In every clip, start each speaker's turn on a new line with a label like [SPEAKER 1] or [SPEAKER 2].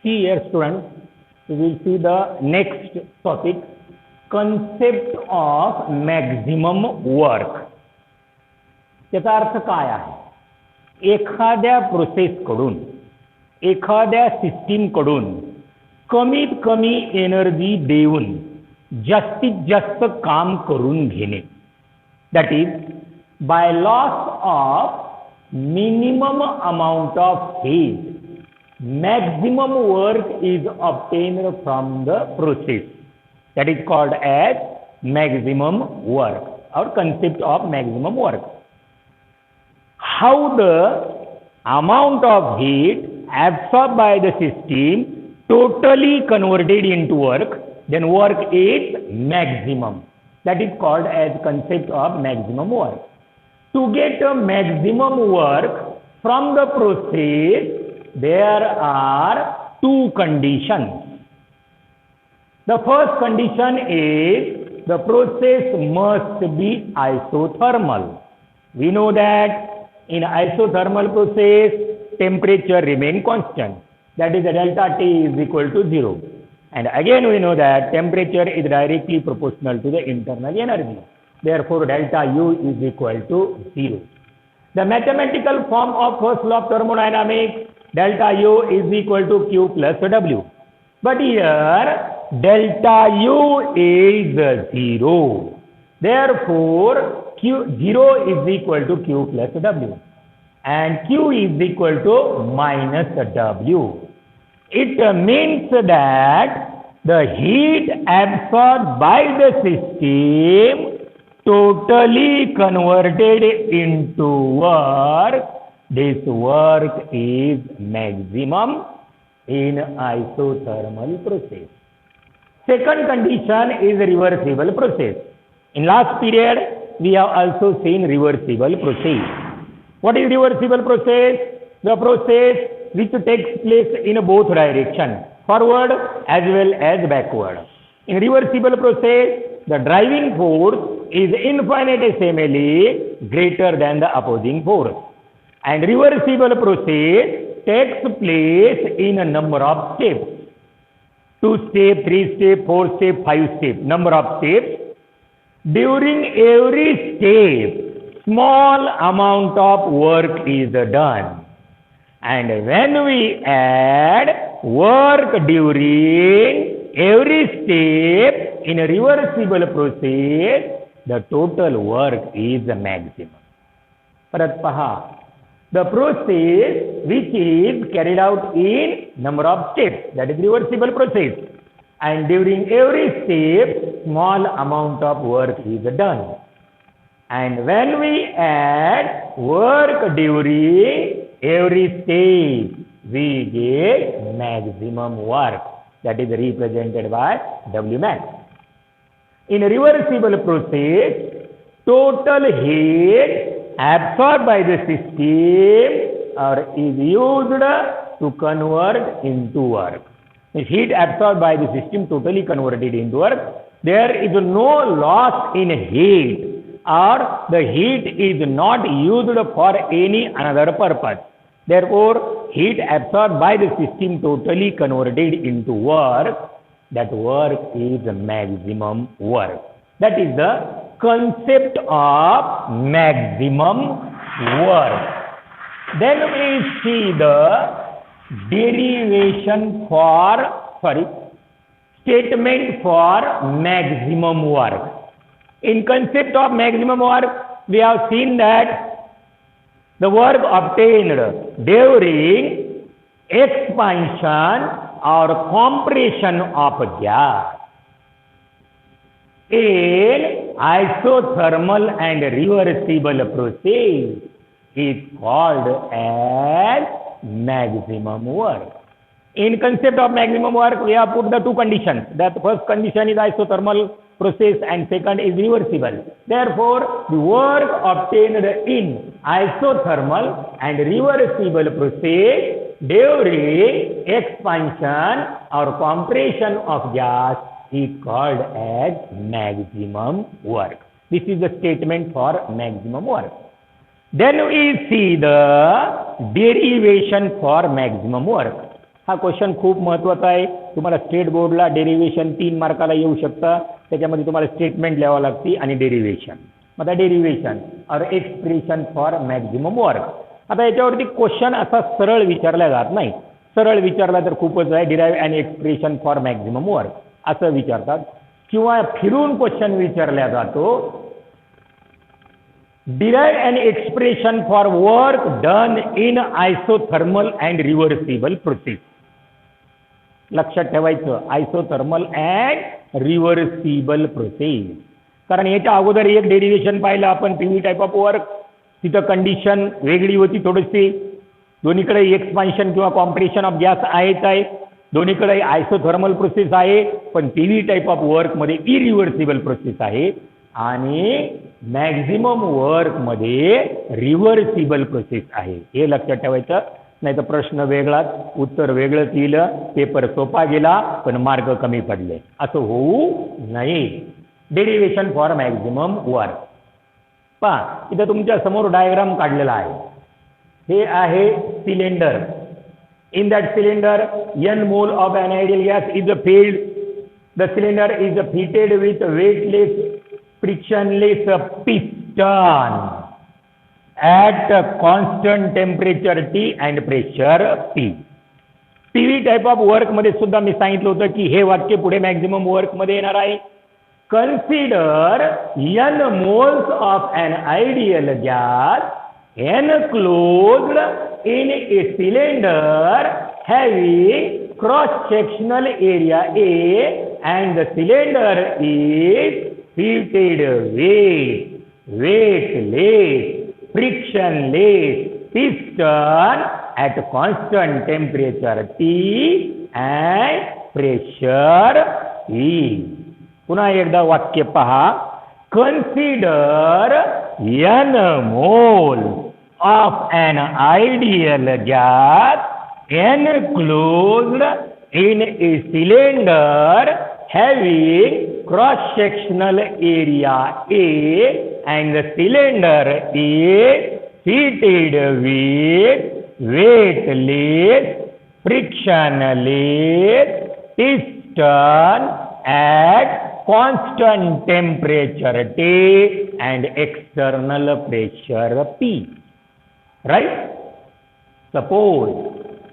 [SPEAKER 1] See here, students, we will see the next topic, concept of maximum work. त्याचा अर्थ काय आहे? एखाद्या प्रोसेसकडून, एखाद्या सिस्टीमकडून कमीत कमी एनर्जी देऊन जास्तीत जास्त काम करून घेणे. That is by loss of minimum amount of heat, maximum work is obtained from the process. That is called as maximum work or concept of maximum work. How the amount of heat absorbed by the system totally converted into work, then work is maximum. That is called as concept of maximum work. To get a maximum work from the process, there are two conditions. The first condition is the process must be isothermal. We know that in isothermal process, temperature remain constant. That is, the delta T is equal to 0. And again we know that temperature is directly proportional to the internal energy. Therefore, delta U is equal to 0. The mathematical form of first law of thermodynamics, delta U is equal to Q plus W. But here, delta U is 0. Therefore, Q0 is equal to Q plus W. And Q is equal to minus W. It means that the heat absorbed by the system totally converted into work. This work is maximum in isothermal process. Second condition is reversible process. In last period, we have also seen reversible process. What is reversible process? The process which takes place in both directions, forward as well as backward. In reversible process, the driving force is infinitesimally greater than the opposing force. And reversible process takes place in a number of steps. 2 steps, 3 steps, 4 steps, 5 steps, number of steps. During every step, small amount of work is done. And when we add work during every step in a reversible process, the total work is the maximum. Parat paha, the process which is carried out in number of steps, that is reversible process, and during every step small amount of work is done. And when we add work during every step, we get maximum work, that is represented by W max. In a reversible process, total heat absorbed by the system is used to convert into work. The heat absorbed by the system totally converted into work. There is no loss in heat, or the heat is not used for any another purpose. Therefore, heat absorbed by the system totally converted into work. That work is maximum work. That is the concept of maximum work. Then we see the statement for maximum work. In concept of maximum work, we have seen that the work obtained during expansion or compression of gas in isothermal and reversible process is called as maximum work. In concept of maximum work, we have put the two conditions. That first condition is isothermal process and second is reversible. Therefore, the work obtained in isothermal and reversible process during expansion or compression of gas is called as maximum work. This is the statement for maximum work. Then we see the derivation for maximum work. हा question खूप महत्त्वाचा आहे. तुम्हाला state बोर्डला derivation 3 मार्काला येऊ शकतं. त्याच्यामध्ये तुम्हाला statement लिहावं लागते आणि डेरिव्हेशन. आता derivation or expression for maximum work. आता याच्यावरती क्वेश्चन असा सरळ विचारला जात नाही. सरळ विचारला तर खूपच आहे. Derive and expression for maximum work असं विचारतात किंवा फिरून क्वेश्चन विचारला जातो. Derive and expression for work done in isothermal and reversible process. लक्षात ठेवायचं आयसोथर्मल अँड रिव्हर्सिबल प्रोसेस. कारण याच्या अगोदर एक डेरिव्हेशन पाहिलं आपण पीव्ही टाईप ऑफ वर्क. तिथं कंडिशन वेगळी होती थोडीशी. दोन्हीकडे एक्सपान्शन किंवा कॉम्प्रेशन ऑफ गॅस आहेच आहे. दोन्हीकडे आयसोथर्मल प्रोसेस आहे. पण पीव्ही टाईप ऑफ वर्कमध्ये इरिव्हर्सिबल प्रोसेस आहे आणि मॅक्झिमम वर्कमध्ये रिव्हर्सिबल प्रोसेस आहे. हे लक्षात ठेवायचं. नाही तर प्रश्न वेगळाच उत्तर वेगळंच येईल. पेपर सोपा गेला पण मार्क कमी पडले. असं होऊ नये. Derivation for maximum work. पहा इथं तुमच्या समोर डायग्राम काढलेला आहे. हे आहे cylinder. In that cylinder n mole of an ideal gas is filled. The cylinder is fitted with weightless frictionless piston at constant temperature T and pressure P. PV type of work मध्ये सुद्धा मी सांगितलं होतं की हे वाक्य पुढे maximum work मध्ये येणार आहे. Consider n moles of an ideal gas enclosed in a cylinder having cross-sectional area A and the cylinder is fitted with weightless, frictionless piston at constant temperature T and pressure E. पुन्हा एकदा वाक्य पहा. Consider n mole of an ideal gas enclosed in a cylinder having cross-sectional area A and the cylinder is fitted with weightless, frictionless piston at constant temperature T and external pressure P. Right? Suppose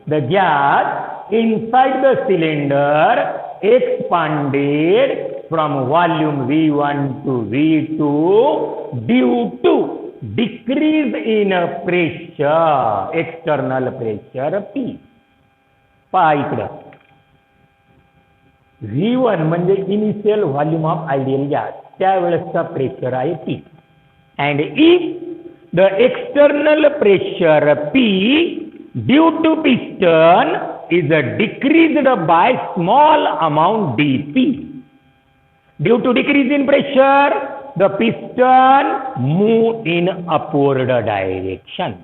[SPEAKER 1] the gas inside the cylinder expanded from volume V1 to V2 due to decrease in pressure, external pressure P. पहा इकडं V1 म्हणजे initial volume of ideal gas. त्यावेळेसचा pressure आहे P. And if the external pressure P due to piston is decreased by small amount dP. Due to decrease in pressure, the piston move in upward direction.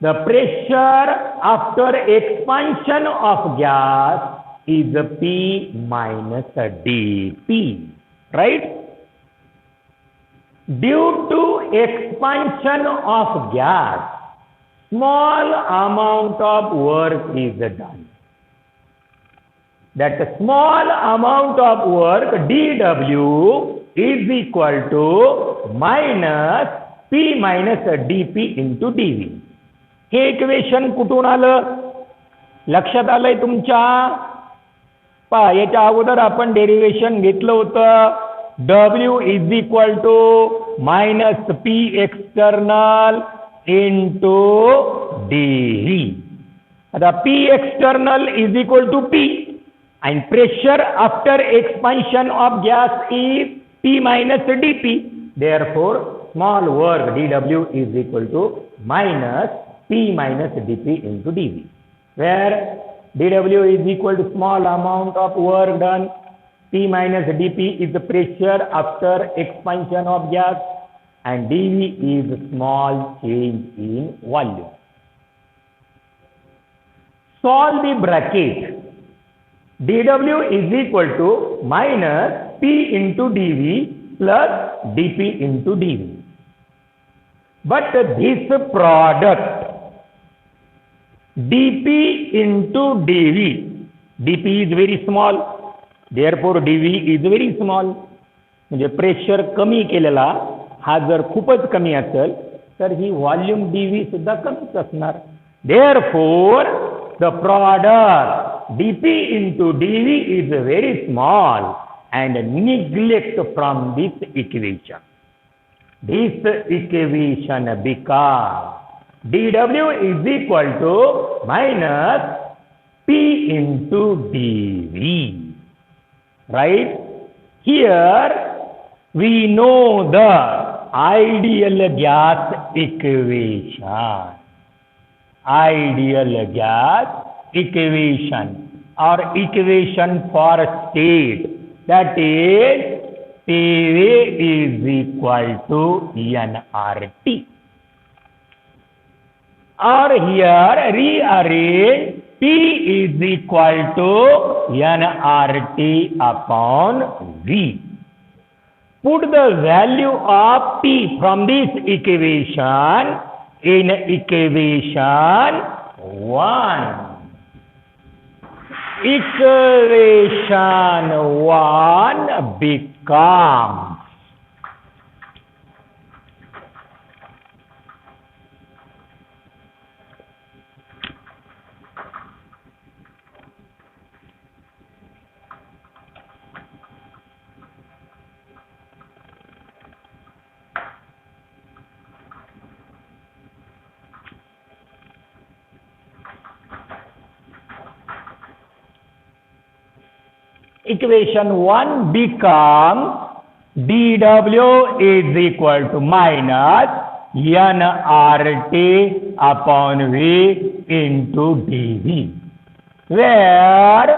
[SPEAKER 1] The pressure after expansion of gas is P minus dP. Right? Due to expansion of gas, small amount of work is done. That small amount of work dW is equal to minus P minus dP into dV. Hey equation कुठून आलं? लक्षात आलंय तुमच्या? पहा याच्या अगोदर आपण derivation घेतलं होतं. W is equal to minus P external into dV. आता P external is equal to P and pressure after expansion of gas is P minus dP. Therefore, small work dW is equal to minus P minus dP into dV. Where dW is equal to small amount of work done. P minus dP is the pressure after expansion of gas and dV is small change in volume. Solve the bracket. dW is equal to minus P into dV plus dP into dV. But this product dp into dv. dp is very small, therefore dv is very small. म्हणजे pressure कमी केलेला हा जर खूपच कमी असेल तर ही volume dv सुद्धा कमीच असणार. Therefore the product dp into dv is very small and neglect from this equation. This equation becomes dw is equal to minus p into dv. Right? Here we know the ideal gas equation. Ideal gas equation or equation for state, that is PV is equal to nRT. Or here rearrange P is equal to nRT upon V. Put the value of P from this equation in equation 1. Equation 1 becomes equation 1 becomes dw is equal to minus nRT upon V into dV, where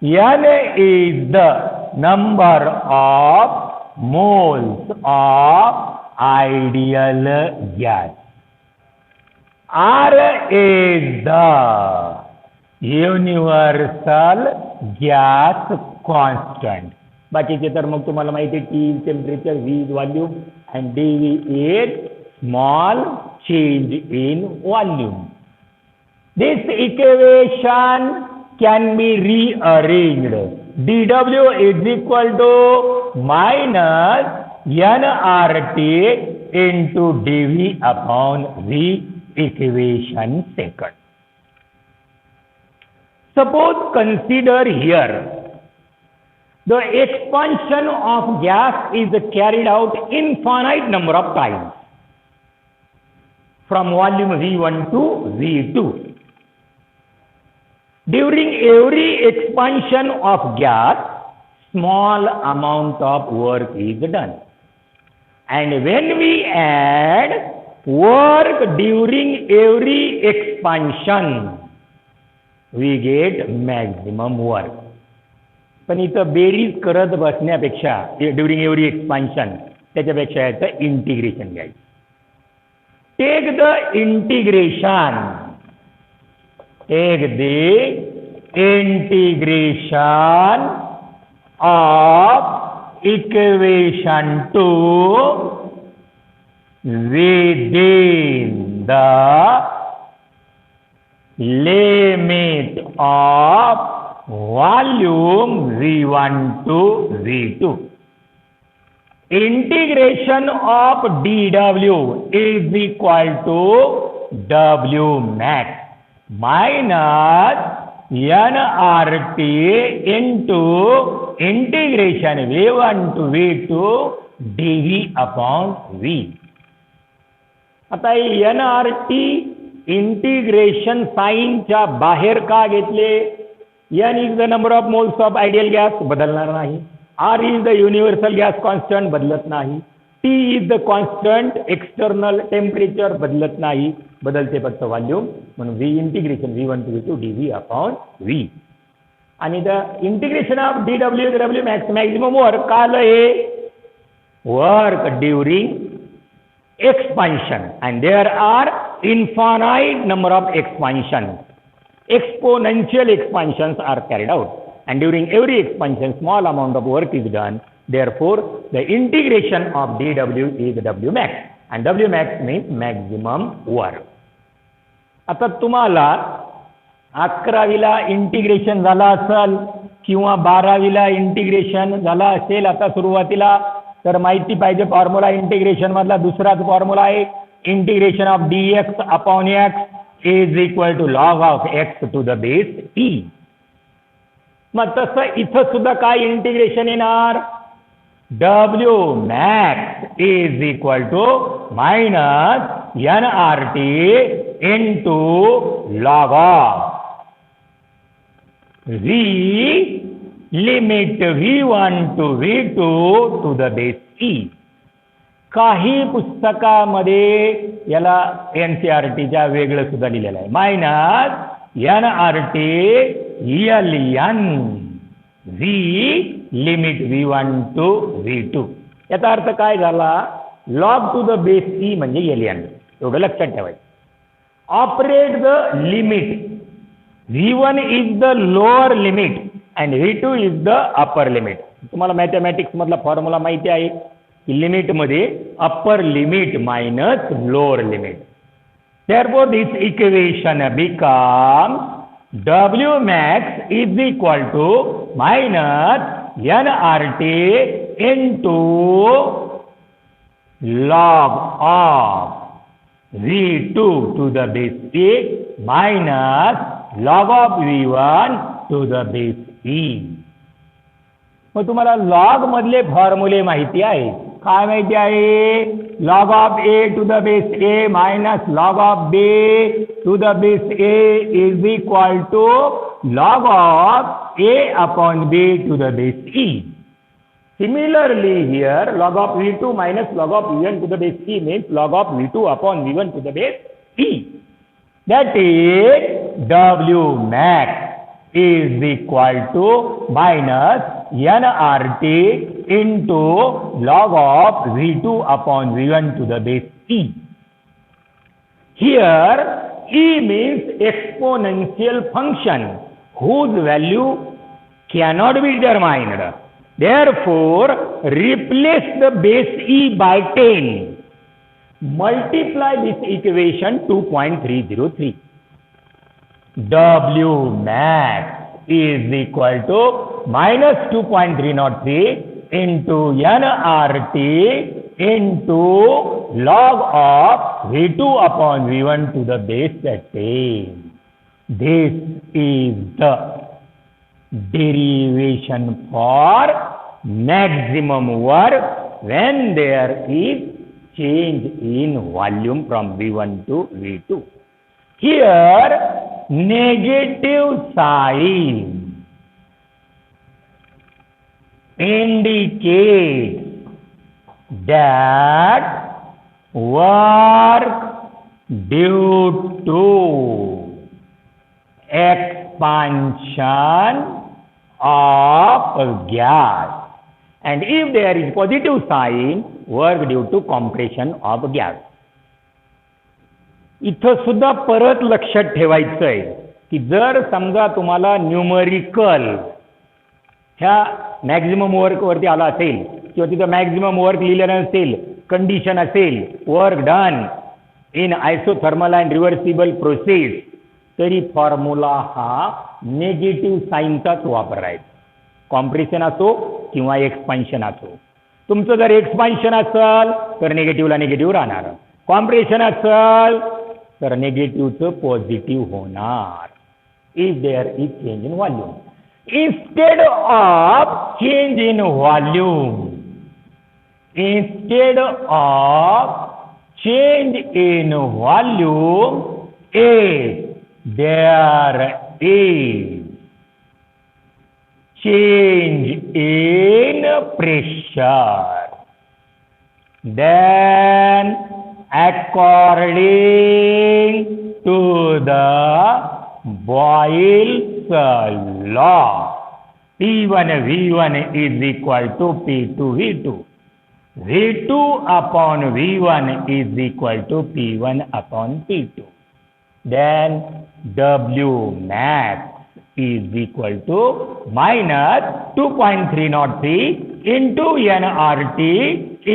[SPEAKER 1] n is the number of moles of ideal gas, R is the universal gas constant. बाकीचे तर मग तुम्हाला माहिती आहे, T is temperature, V is volume and dV is small change in volume. This equation can be rearranged. dW is equal to minus nRT into dV upon V, equation second. Suppose consider here the expansion of gas is carried out infinite number of times from volume V1 to V2. During every expansion of gas, small amount of work is done. And when we add work during every expansion, we get maximum work. पण इथं berries करत बसण्यापेक्षा during every expansion त्याच्यापेक्षा याचं integration घ्यायचं. Take the integration, take the integration of equation 2 within the limit of volume V1 to V2. Integration of dW is equal to W max minus nRT into integration V1 to V2 dV upon V. आता nRT integration साइनच्या बाहेर का घेतले? n is the number of moles of ideal gas, बदलणार नाही. R is the universal gas constant, बदलत नाही. T is the constant external temperature, बदलत नाही. बदलते फक्त व्हॉल्यूम, म्हणून V integration V1 to V2 dV upon V. आणि the integration of dW W max maximum work काल हे work during expansion, and there are infinite number of expansions. Exponential expansions are carried out, and during every expansion small amount of work is done. Therefore the integration of dW is W max, and W max means maximum work. आता तुम्हाला 11वीला integration झाला असेल किंवा 12वीला integration झाला असेल आता सुरुवातीला, तर माहिती पाहिजे फॉर्म्युला इंटिग्रेशन मधला दुसराच फॉर्म्युला आहे, integration of dx upon x is equal to log of x to the base e. मग तसं इथं सुद्धा काय इंटिग्रेशन येणार, W max is equal to minus nRT into log of V limit V1 to V2 to the base E. काही पुस्तकामध्ये याला NCERTच्या वेगळं सुद्धा लिहिलेलं आहे, minus nRT ln V limit V1 to V2. याचा अर्थ काय झाला, log to the base e म्हणजे एलियन, एवढं लक्षात ठेवायचं. Operate the limit, V1 is the lower limit and V2 is the upper limit. तुम्हाला मॅथमॅटिक्स मधला फॉर्म्युला माहिती आहे की लिमिट मध्ये upper limit minus lower limit. Therefore this equation becomes W max is equal to minus nRT into log of V2 to the base E minus log of V1 to the base E. मग तुम्हाला log मधले फॉर्म्युले माहिती आहे, काय माहिती आहे, log of a to the base a minus log of b to the base a is equal to log of a upon b to the base e. Similarly here log of v2 minus log of v1 to the base e means log of v2 upon v1 to the base e. That is W max is equal to minus nRT into log of v2 upon v1 to the base e. Here e means exponential function whose value cannot be determined. Therefore, replace the base e by 10. Multiply this equation 2.303. W max is equal to minus 2.303 into nRT into log of V2 upon V1 to the base 10. This is the derivation for maximum work when there is change in volume from V1 to V2. Here negative sign indicates that work due to expansion of gas, and if there is positive sign, work due to compression of gas. इथं सुद्धा परत लक्षात ठेवायचं आहे की जर समजा तुम्हाला न्यूमरिकल ह्या मॅक्झिमम वर्क वरती आला असेल किंवा तिथं मॅक्झिमम वर्क लिहिलेलं असेल, कंडिशन असेल work done in isothermal and reversible process, तरी फॉर्म्युला हा नेगेटिव्ह साईनचाच वापरायचा. कॉम्प्रेशन असो किंवा एक्सपान्शन असो, तुमचं जर एक्सपान्शन असेल तर निगेटिव्हला निगेटिव्ह राहणार, कॉम्प्रेशन असेल तर निगेटिव्हचं पॉझिटिव्ह होणार. If there is change in volume, instead of change in volume, instead of change in volume, if there is change in pressure, then according to the Boyle's law, P1 V1 is equal to P2 V2. V2 upon V1 is equal to P1 upon P2. Then W max is equal to minus 2.303 into nRT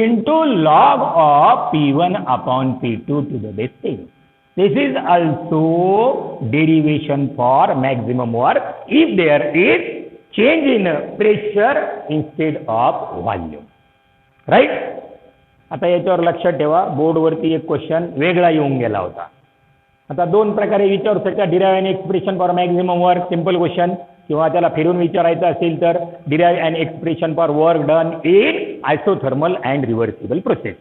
[SPEAKER 1] into log of P1 upon P2 to the base 10. This is also derivation for maximum work if there is change in pressure instead of volume. Right? आता याच्यावर लक्षात ठेवा, बोर्डवरती एक question वेगळा येऊन गेला होता. आता दोन प्रकारे विचारू शकता, derive an expression for maximum work, simple question, किंवा त्याला फिरून विचारायचं असेल तर derive an expression for work done in isothermal and reversible process.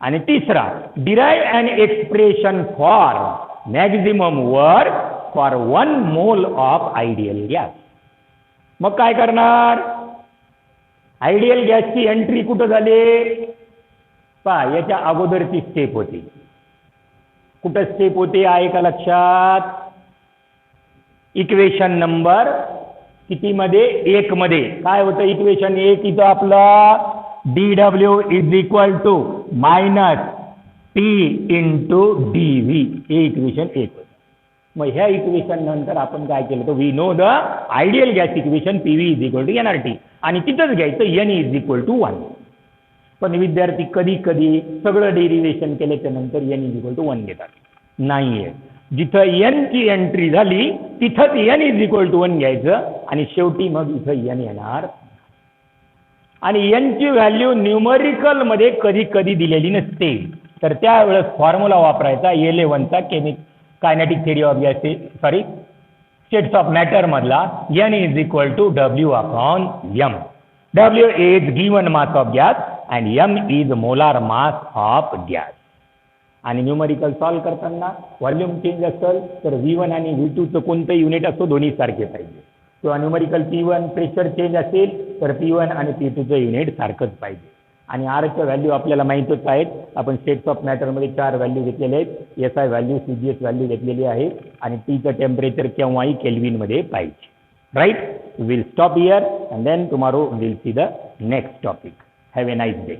[SPEAKER 1] आणि तिसरा, derive an expression for maximum work for 1 mole of ideal gas. मग काय करणार? आयडियल गॅसची एंट्री कुठं झाली? पहा, याच्या अगोदरची स्टेप होती. कुठं स्टेप होती आहे का लक्षात? इक्वेशन नंबर किती मध्ये? 1 मध्ये. काय होतं इक्वेशन 1? इथं आपला dw is equal to minus T into dV, हे इक्वेशन 1 होतं. मग ह्या इक्वेशन नंतर आपण काय केलं तर we know the ideal gas equation PV is equal to nRT, आणि तिथंच घ्यायचं एन इज इक्वल टू 1. पण विद्यार्थी कधी कधी सगळं डेरिव्हेशन केल्याच्या नंतर एन इज इक्वल टू 1 घेतात. नाहीये, जिथं एन ची एंट्री झाली तिथंच एन इज इक्वल टू 1 घ्यायचं, आणि शेवटी मग इथं एन येणार. आणि एन ची व्हॅल्यू न्यूमरिकल मध्ये कधी कधी दिलेली नसते, तर त्यावेळेस फॉर्म्युला वापरायचा L11चा kinetic theory of gas, states of matter मधला, n is equal to W upon M. W is given mass of gas and m is molar mass of gas. आणि न्यूमरिकल सॉल्व करताना व्हॉल्यूम चेंज असेल तर V1 आणि V2चं कोणतं unit असतो दोन्ही सारखे पाहिजे, किंवा न्यूमरिकल P1 प्रेशर चेंज असेल तर P1 आणि P2चं युनिट सारखंच पाहिजे. आणि आरच्या व्हॅल्यू आपल्याला माहीतच आहेत. आपण स्टेट्स ऑफ मॅटरमध्ये 4 व्हॅल्यू घेतलेले आहेत. SI व्हॅल्यू, CGS व्हॅल्यू घेतलेली आहे, आणि टीचं टेम्परेचर केव्हाही केल्विनमध्ये पाहिजे. Right? Will stop here and then tomorrow will see the next topic. Have a nice day.